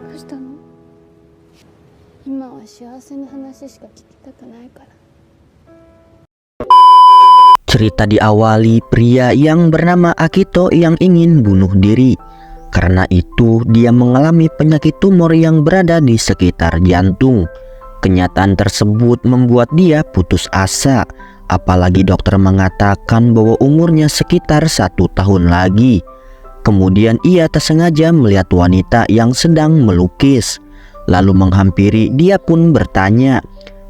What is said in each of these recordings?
どうしたの？今は幸せな話しか聞きたくないから。Cerita diawali pria yang bernama Akito yang ingin bunuh diri. Karena itu dia mengalami penyakit tumor yang berada di sekitar jantung. Kenyataan tersebut membuat dia putus asa. Apalagi dokter mengatakan bahwa umurnya sekitar 1 tahun lagi. Kemudian ia tersengaja melihat wanita yang sedang melukis. Lalu menghampiri, dia pun bertanya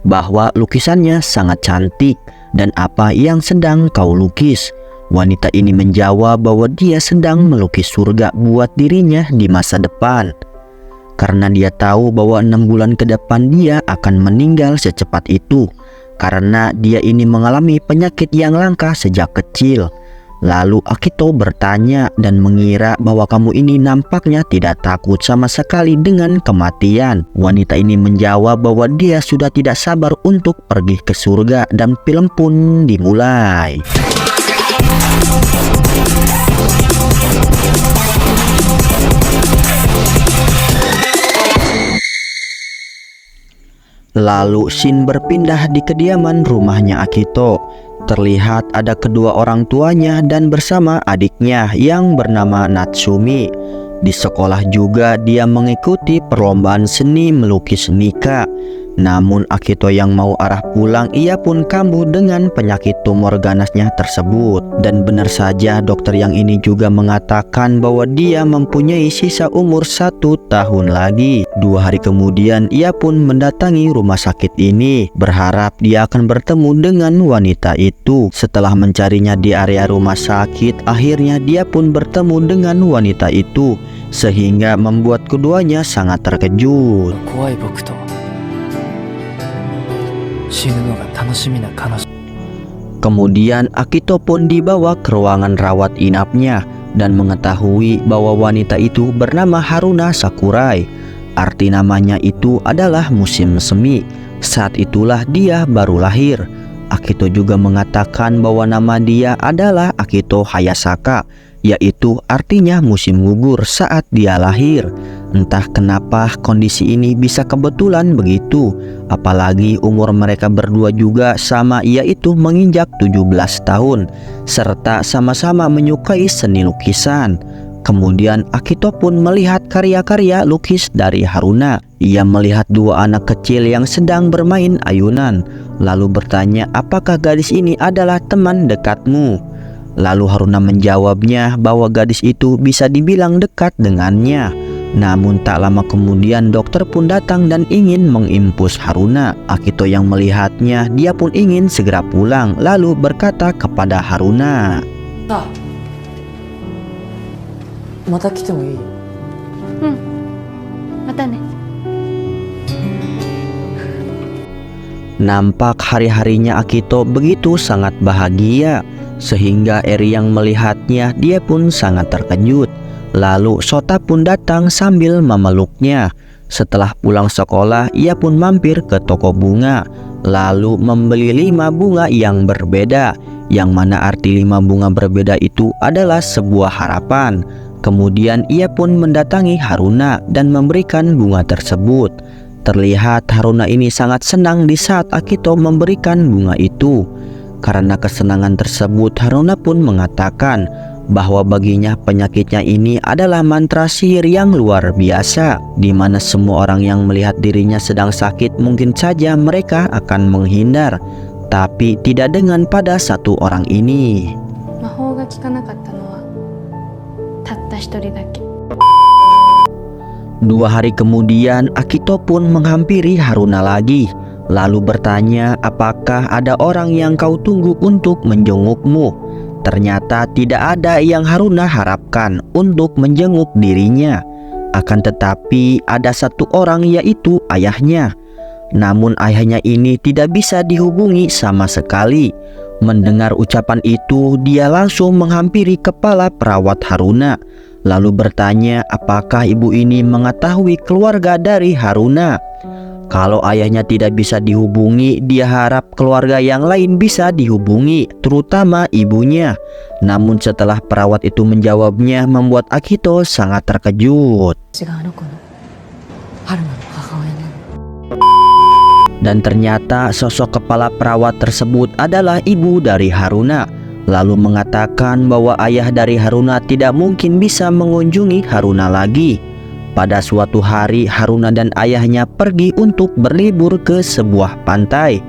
bahwa lukisannya sangat cantik dan apa yang sedang kau lukis. Wanita ini menjawab bahwa dia sedang melukis surga buat dirinya di masa depan. Karena dia tahu bahwa 6 bulan ke depan dia akan meninggal secepat itu. Karena dia ini mengalami penyakit yang langka sejak kecil. Lalu Akito bertanya dan mengira bahwa kamu ini nampaknya tidak takut sama sekali dengan kematian. Wanita ini menjawab bahwa dia sudah tidak sabar untuk pergi ke surga dan film pun dimulai. Lalu scene berpindah di kediaman rumahnya Akito. Terlihat ada kedua orang tuanya dan bersama adiknya yang bernama Natsumi. Di sekolah juga dia mengikuti perlombaan seni melukis Nika. Namun Akito yang mau arah pulang, ia pun kambuh dengan penyakit tumor ganasnya tersebut. Dan benar saja dokter yang ini juga mengatakan bahwa dia mempunyai sisa umur 1 tahun lagi. 2 hari kemudian ia pun mendatangi rumah sakit ini, berharap dia akan bertemu dengan wanita itu. Setelah mencarinya di area rumah sakit, akhirnya dia pun bertemu dengan wanita itu, sehingga membuat keduanya sangat terkejut. Kemudian Akito pun dibawa ke ruangan rawat inapnya dan mengetahui bahwa wanita itu bernama Haruna Sakurai. Arti namanya itu adalah musim semi. Saat itulah dia baru lahir. Akito juga mengatakan bahwa nama dia adalah Akito Hayasaka, yaitu artinya musim gugur saat dia lahir. Entah kenapa kondisi ini bisa kebetulan begitu, apalagi umur mereka berdua juga sama, yaitu menginjak 17 tahun, serta sama-sama menyukai seni lukisan. Kemudian Akito pun melihat karya-karya lukis dari Haruna. Ia melihat 2 anak kecil yang sedang bermain ayunan, lalu bertanya apakah gadis ini adalah teman dekatmu. Lalu Haruna menjawabnya bahwa gadis itu bisa dibilang dekat dengannya. Namun tak lama kemudian dokter pun datang dan ingin mengimpus Haruna. Akito yang melihatnya, dia pun ingin segera pulang, lalu berkata kepada Haruna, Nampak hari-harinya Akito begitu sangat bahagia, sehingga Eri yang melihatnya dia pun sangat terkejut. Lalu Sota pun datang sambil memeluknya. Setelah pulang sekolah, ia pun mampir ke toko bunga, lalu membeli 5 bunga yang berbeda, yang mana arti 5 bunga berbeda itu adalah sebuah harapan. Kemudian ia pun mendatangi Haruna dan memberikan bunga tersebut. Terlihat Haruna ini sangat senang di saat Akito memberikan bunga itu. Karena kesenangan tersebut, Haruna pun mengatakan bahwa baginya penyakitnya ini adalah mantra sihir yang luar biasa, di mana semua orang yang melihat dirinya sedang sakit mungkin saja mereka akan menghindar, tapi tidak dengan pada satu orang ini. 2 hari kemudian Akito pun menghampiri Haruna lagi, lalu bertanya apakah ada orang yang kau tunggu untuk menjengukmu. Ternyata tidak ada yang Haruna harapkan untuk menjenguk dirinya. Akan tetapi ada satu orang, yaitu ayahnya. Namun ayahnya ini tidak bisa dihubungi sama sekali. Mendengar ucapan itu, dia langsung menghampiri kepala perawat Haruna, lalu bertanya apakah ibu ini mengetahui keluarga dari Haruna. Kalau ayahnya tidak bisa dihubungi, dia harap keluarga yang lain bisa dihubungi, terutama ibunya. Namun setelah perawat itu menjawabnya, membuat Akito sangat terkejut. Dan ternyata sosok kepala perawat tersebut adalah ibu dari Haruna, lalu mengatakan bahwa ayah dari Haruna tidak mungkin bisa mengunjungi Haruna lagi. Pada suatu hari Haruna dan ayahnya pergi untuk berlibur ke sebuah pantai.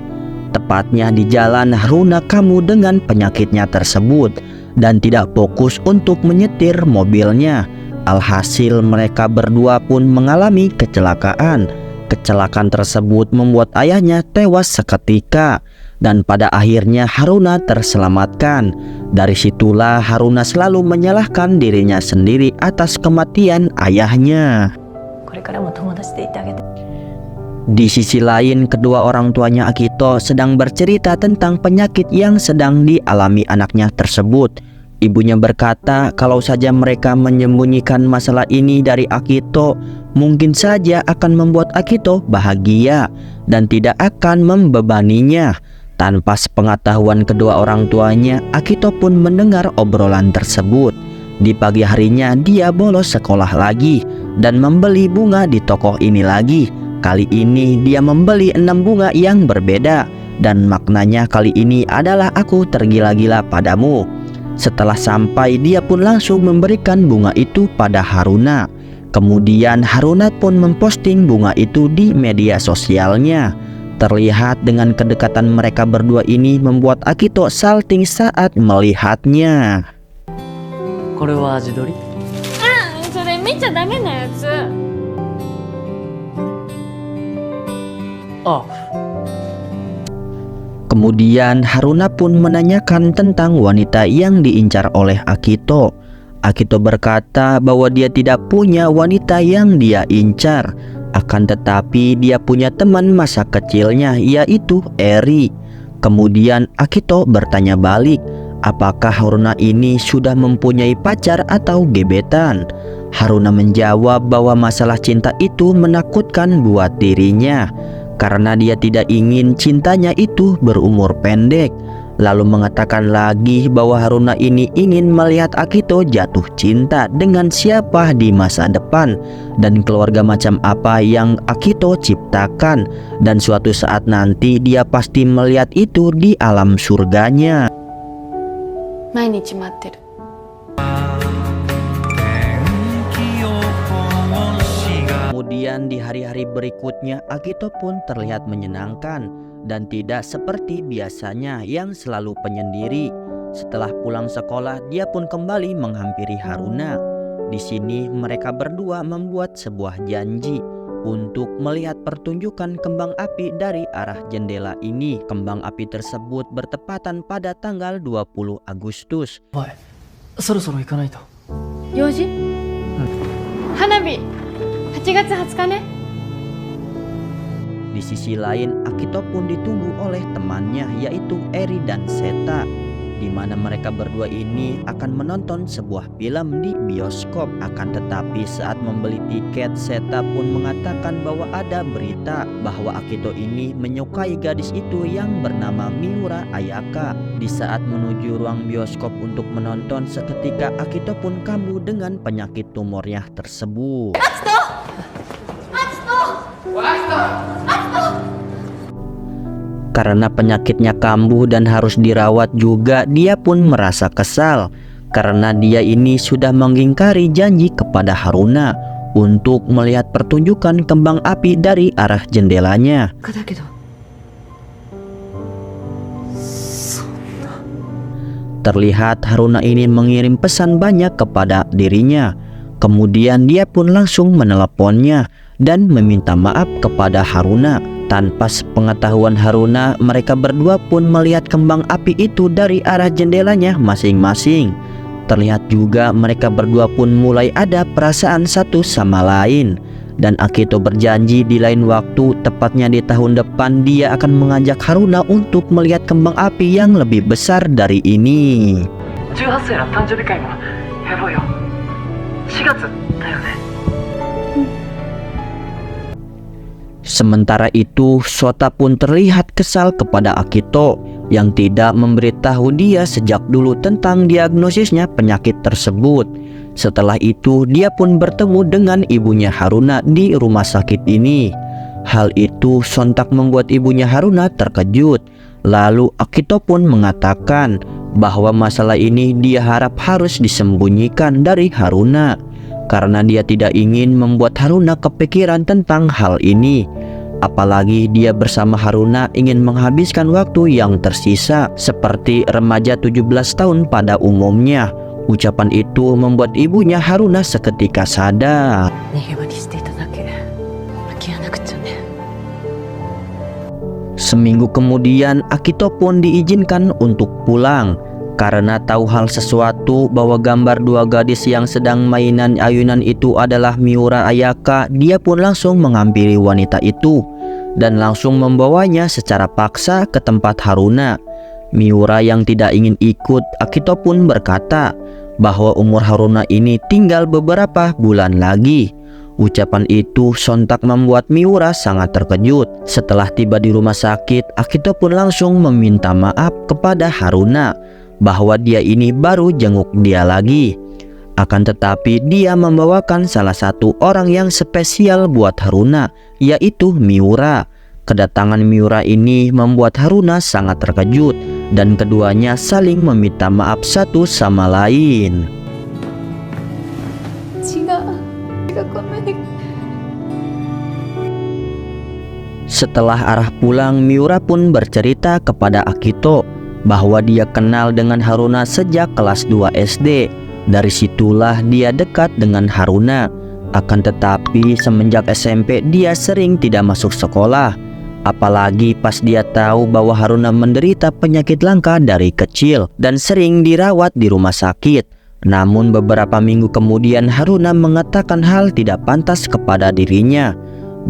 Tepatnya di jalan Haruna kambuh dengan penyakitnya tersebut dan tidak fokus untuk menyetir mobilnya. Alhasil mereka berdua pun mengalami kecelakaan. Kecelakaan tersebut membuat ayahnya tewas seketika dan pada akhirnya Haruna terselamatkan. Dari situlah Haruna selalu menyalahkan dirinya sendiri atas kematian ayahnya. Di sisi lain, kedua orang tuanya Akito sedang bercerita tentang penyakit yang sedang dialami anaknya tersebut. Ibunya berkata kalau saja mereka menyembunyikan masalah ini dari Akito, mungkin saja akan membuat Akito bahagia dan tidak akan membebaninya. Tanpa sepengetahuan kedua orang tuanya, Akito pun mendengar obrolan tersebut. Di pagi harinya dia bolos sekolah lagi dan membeli bunga di toko ini lagi. Kali ini dia membeli 6 bunga yang berbeda dan maknanya kali ini adalah aku tergila-gila padamu. Setelah sampai, dia pun langsung memberikan bunga itu pada Haruna. Kemudian Haruna pun memposting bunga itu di media sosialnya. Terlihat dengan kedekatan mereka berdua ini membuat Akito salting saat melihatnya. Kemudian Haruna pun menanyakan tentang wanita yang diincar oleh Akito. Akito berkata bahwa dia tidak punya wanita yang dia incar. Akan tetapi dia punya teman masa kecilnya, yaitu Eri. Kemudian Akito bertanya balik, apakah Haruna ini sudah mempunyai pacar atau gebetan? Haruna menjawab bahwa masalah cinta itu menakutkan buat dirinya karena dia tidak ingin cintanya itu berumur pendek. Lalu mengatakan lagi bahwa Haruna ini ingin melihat Akito jatuh cinta dengan siapa di masa depan dan keluarga macam apa yang Akito ciptakan, dan suatu saat nanti dia pasti melihat itu di alam surganya. Kemudian di hari-hari berikutnya Akito pun terlihat menyenangkan dan tidak seperti biasanya yang selalu penyendiri. Setelah pulang sekolah, dia pun kembali menghampiri Haruna. Di sini mereka berdua membuat sebuah janji untuk melihat pertunjukan kembang api dari arah jendela ini. Kembang api tersebut bertepatan pada tanggal 20 Agustus. Di sisi lain, Akito pun ditunggu oleh temannya yaitu Eri dan Seta, di mana mereka berdua ini akan menonton sebuah film di bioskop. Akan tetapi saat membeli tiket, Seta pun mengatakan bahwa ada berita bahwa Akito ini menyukai gadis itu yang bernama Miura Ayaka. Di saat menuju ruang bioskop untuk menonton, seketika Akito pun kambuh dengan penyakit tumornya tersebut. Karena penyakitnya kambuh dan harus dirawat juga, dia pun merasa kesal karena dia ini sudah mengingkari janji kepada Haruna untuk melihat pertunjukan kembang api dari arah jendelanya. Terlihat Haruna ini mengirim pesan banyak kepada dirinya. Kemudian dia pun langsung meneleponnya dan meminta maaf kepada Haruna. Tanpa sepengetahuan Haruna, mereka berdua pun melihat kembang api itu dari arah jendelanya masing-masing. Terlihat juga mereka berdua pun mulai ada perasaan satu sama lain. Dan Akito berjanji di lain waktu, tepatnya di tahun depan, dia akan mengajak Haruna untuk melihat kembang api yang lebih besar dari ini. Sementara itu, Sota pun terlihat kesal kepada Akito yang tidak memberitahu dia sejak dulu tentang diagnosisnya penyakit tersebut. Setelah itu dia pun bertemu dengan ibunya Haruna di rumah sakit ini. Hal itu sontak membuat ibunya Haruna terkejut. Lalu Akito pun mengatakan bahwa masalah ini dia harap harus disembunyikan dari Haruna, karena dia tidak ingin membuat Haruna kepikiran tentang hal ini. Apalagi dia bersama Haruna ingin menghabiskan waktu yang tersisa seperti remaja 17 tahun pada umumnya. Ucapan itu membuat ibunya Haruna seketika sadar. Seminggu kemudian Akito pun diizinkan untuk pulang. Karena tahu hal sesuatu bahwa gambar dua gadis yang sedang mainan ayunan itu adalah Miura Ayaka, dia pun langsung menghampiri wanita itu dan langsung membawanya secara paksa ke tempat Haruna. Miura yang tidak ingin ikut, Akito pun berkata bahwa umur Haruna ini tinggal beberapa bulan lagi. Ucapan itu sontak membuat Miura sangat terkejut. Setelah tiba di rumah sakit, Akito pun langsung meminta maaf kepada Haruna bahwa dia ini baru jenguk dia lagi. Akan tetapi dia membawakan salah satu orang yang spesial buat Haruna, yaitu Miura. Kedatangan Miura ini membuat Haruna sangat terkejut dan keduanya saling meminta maaf satu sama lain. Setelah arah pulang, Miura pun bercerita kepada Akito bahwa dia kenal dengan Haruna sejak kelas 2 SD. Dari situlah dia dekat dengan Haruna. Akan tetapi semenjak SMP dia sering tidak masuk sekolah. Apalagi pas dia tahu bahwa Haruna menderita penyakit langka dari kecil dan sering dirawat di rumah sakit. Namun beberapa minggu kemudian Haruna mengatakan hal tidak pantas kepada dirinya,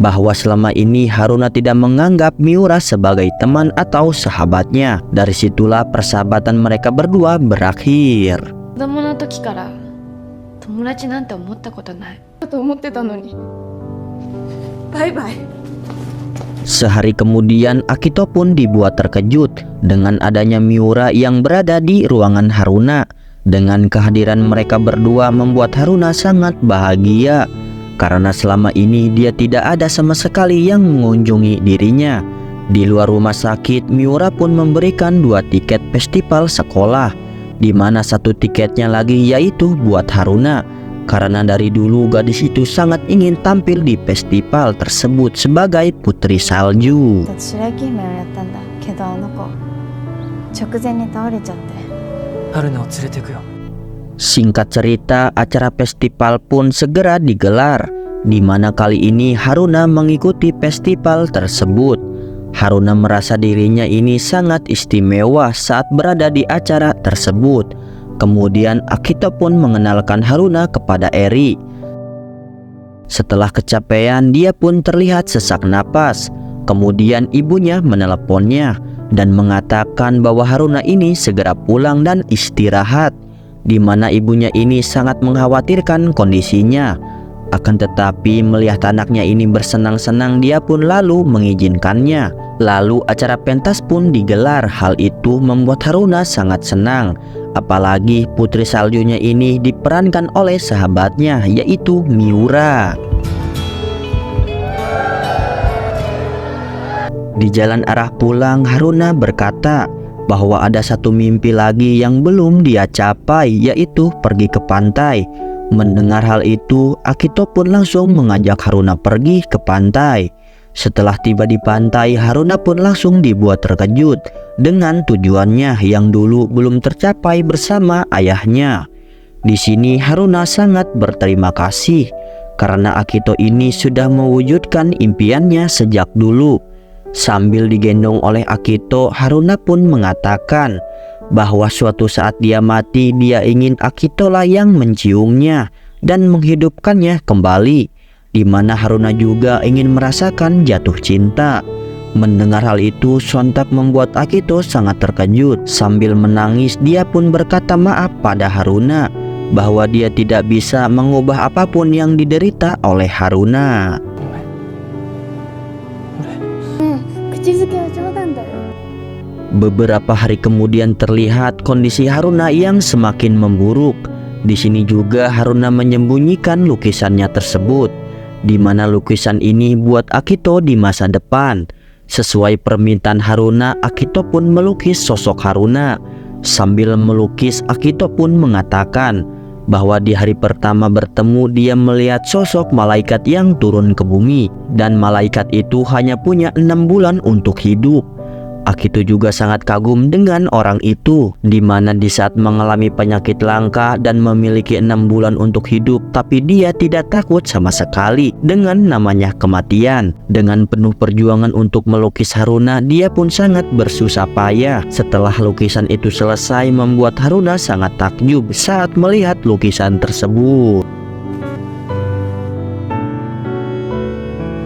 bahwa selama ini Haruna tidak menganggap Miura sebagai teman atau sahabatnya. Dari situlah persahabatan mereka berdua berakhir. Sehari kemudian Akito pun dibuat terkejut dengan adanya Miura yang berada di ruangan Haruna. Dengan kehadiran mereka berdua membuat Haruna sangat bahagia, karena selama ini dia tidak ada sama sekali yang mengunjungi dirinya. Di luar rumah sakit, Miura pun memberikan 2 tiket festival sekolah, di mana 1 tiketnya lagi yaitu buat Haruna, karena dari dulu gadis itu sangat ingin tampil di festival tersebut sebagai putri salju. Singkat cerita, acara festival pun segera digelar, di mana kali ini Haruna mengikuti festival tersebut. Haruna merasa dirinya ini sangat istimewa saat berada di acara tersebut. Kemudian Akito pun mengenalkan Haruna kepada Eri. Setelah kecapean, dia pun terlihat sesak napas. Kemudian ibunya meneleponnya dan mengatakan bahwa Haruna ini segera pulang dan istirahat, di mana ibunya ini sangat mengkhawatirkan kondisinya. Akan tetapi melihat anaknya ini bersenang-senang, dia pun lalu mengizinkannya. Lalu acara pentas pun digelar. Hal itu membuat Haruna sangat senang, apalagi putri saljunya ini diperankan oleh sahabatnya, yaitu Miura. Di jalan arah pulang, Haruna berkata bahwa ada satu mimpi lagi yang belum dia capai, yaitu pergi ke pantai. Mendengar hal itu, Akito pun langsung mengajak Haruna pergi ke pantai. Setelah tiba di pantai, Haruna pun langsung dibuat terkejut dengan tujuannya yang dulu belum tercapai bersama ayahnya. Di sini Haruna sangat berterima kasih karena Akito ini sudah mewujudkan impiannya sejak dulu. Sambil digendong oleh Akito, Haruna pun mengatakan bahwa suatu saat dia mati, dia ingin Akito lah yang menciumnya dan menghidupkannya kembali, di mana Haruna juga ingin merasakan jatuh cinta. Mendengar hal itu sontak membuat Akito sangat terkejut. Sambil menangis, dia pun berkata maaf pada Haruna bahwa dia tidak bisa mengubah apapun yang diderita oleh Haruna. Beberapa hari kemudian terlihat kondisi Haruna yang semakin memburuk. Di sini juga Haruna menyembunyikan lukisannya tersebut, di mana lukisan ini buat Akito di masa depan. Sesuai permintaan Haruna, Akito pun melukis sosok Haruna. Sambil melukis, Akito pun mengatakan bahwa di hari pertama bertemu dia melihat sosok malaikat yang turun ke bumi, dan malaikat itu hanya punya 6 bulan untuk hidup. Akito juga sangat kagum dengan orang itu, di mana di saat mengalami penyakit langka dan memiliki 6 bulan untuk hidup, tapi dia tidak takut sama sekali dengan namanya kematian. Dengan penuh perjuangan untuk melukis Haruna, dia pun sangat bersusah payah. Setelah lukisan itu selesai, membuat Haruna sangat takjub saat melihat lukisan tersebut.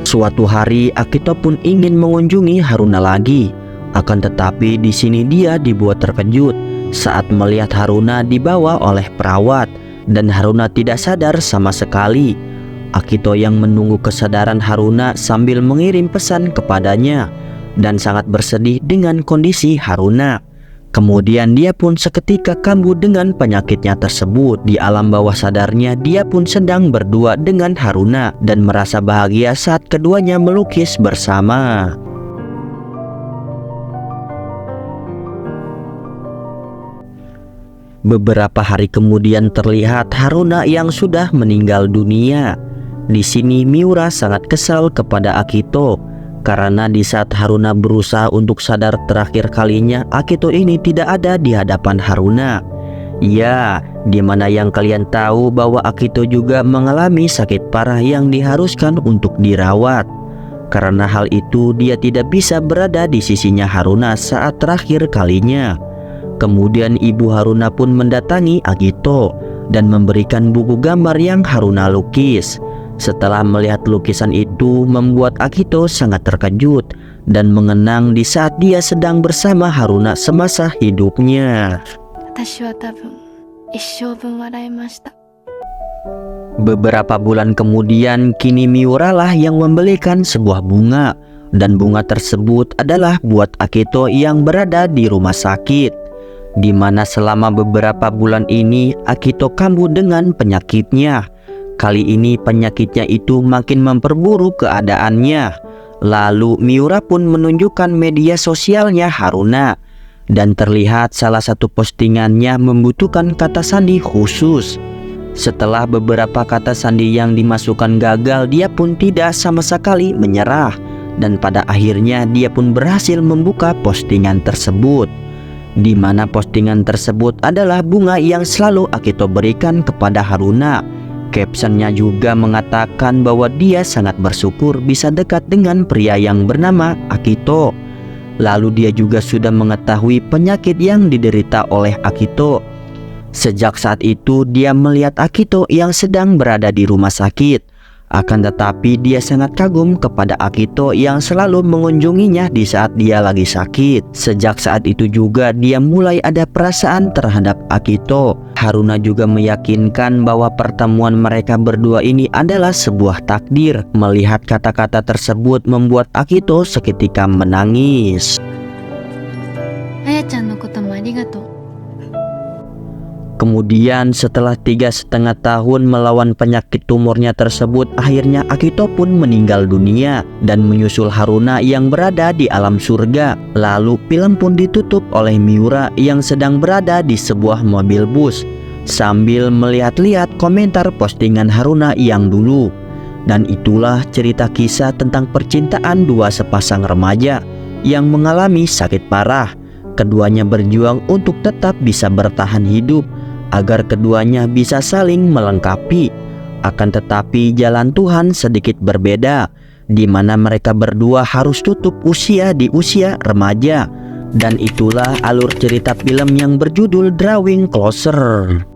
Suatu hari, Akito pun ingin mengunjungi Haruna lagi. Akan tetapi di sini dia dibuat terkejut saat melihat Haruna dibawa oleh perawat, dan Haruna tidak sadar sama sekali. Akito yang menunggu kesadaran Haruna sambil mengirim pesan kepadanya dan sangat bersedih dengan kondisi Haruna. Kemudian dia pun seketika kambuh dengan penyakitnya tersebut. Di alam bawah sadarnya dia pun sedang berdua dengan Haruna dan merasa bahagia saat keduanya melukis bersama. Beberapa hari kemudian terlihat Haruna yang sudah meninggal dunia. Di sini Miura sangat kesal kepada Akito karena di saat Haruna berusaha untuk sadar terakhir kalinya, Akito ini tidak ada di hadapan Haruna. Ya, dimana yang kalian tahu bahwa Akito juga mengalami sakit parah yang diharuskan untuk dirawat. Karena hal itu dia tidak bisa berada di sisinya Haruna saat terakhir kalinya. Kemudian ibu Haruna pun mendatangi Akito dan memberikan buku gambar yang Haruna lukis. Setelah melihat lukisan itu, membuat Akito sangat terkejut dan mengenang di saat dia sedang bersama Haruna semasa hidupnya. Beberapa bulan kemudian, kini Miura lah yang membelikan sebuah bunga, dan bunga tersebut adalah buat Akito yang berada di rumah sakit, di mana selama beberapa bulan ini Akito kambuh dengan penyakitnya. Kali ini penyakitnya itu makin memperburuk keadaannya. Lalu Miura pun menunjukkan media sosialnya Haruna, dan terlihat salah satu postingannya membutuhkan kata sandi khusus. Setelah beberapa kata sandi yang dimasukkan gagal, dia pun tidak sama sekali menyerah, dan pada akhirnya dia pun berhasil membuka postingan tersebut, di mana postingan tersebut adalah bunga yang selalu Akito berikan kepada Haruna. Captionnya juga mengatakan bahwa dia sangat bersyukur bisa dekat dengan pria yang bernama Akito. Lalu dia juga sudah mengetahui penyakit yang diderita oleh Akito. Sejak saat itu dia melihat Akito yang sedang berada di rumah sakit. Akan tetapi dia sangat kagum kepada Akito yang selalu mengunjunginya di saat dia lagi sakit. Sejak saat itu juga dia mulai ada perasaan terhadap Akito. Haruna juga meyakinkan bahwa pertemuan mereka berdua ini adalah sebuah takdir. Melihat kata-kata tersebut membuat Akito seketika menangis. Aya-chan no koto mo arigatou. Kemudian setelah 3,5 tahun melawan penyakit tumornya tersebut, akhirnya Akito pun meninggal dunia dan menyusul Haruna yang berada di alam surga. Lalu film pun ditutup oleh Miura yang sedang berada di sebuah mobil bus sambil melihat-lihat komentar postingan Haruna yang dulu. Dan itulah cerita kisah tentang percintaan dua sepasang remaja yang mengalami sakit parah. Keduanya berjuang untuk tetap bisa bertahan hidup agar keduanya bisa saling melengkapi. Akan tetapi jalan Tuhan sedikit berbeda, di mana mereka berdua harus tutup usia di usia remaja. Dan itulah alur cerita film yang berjudul Drawing Closer.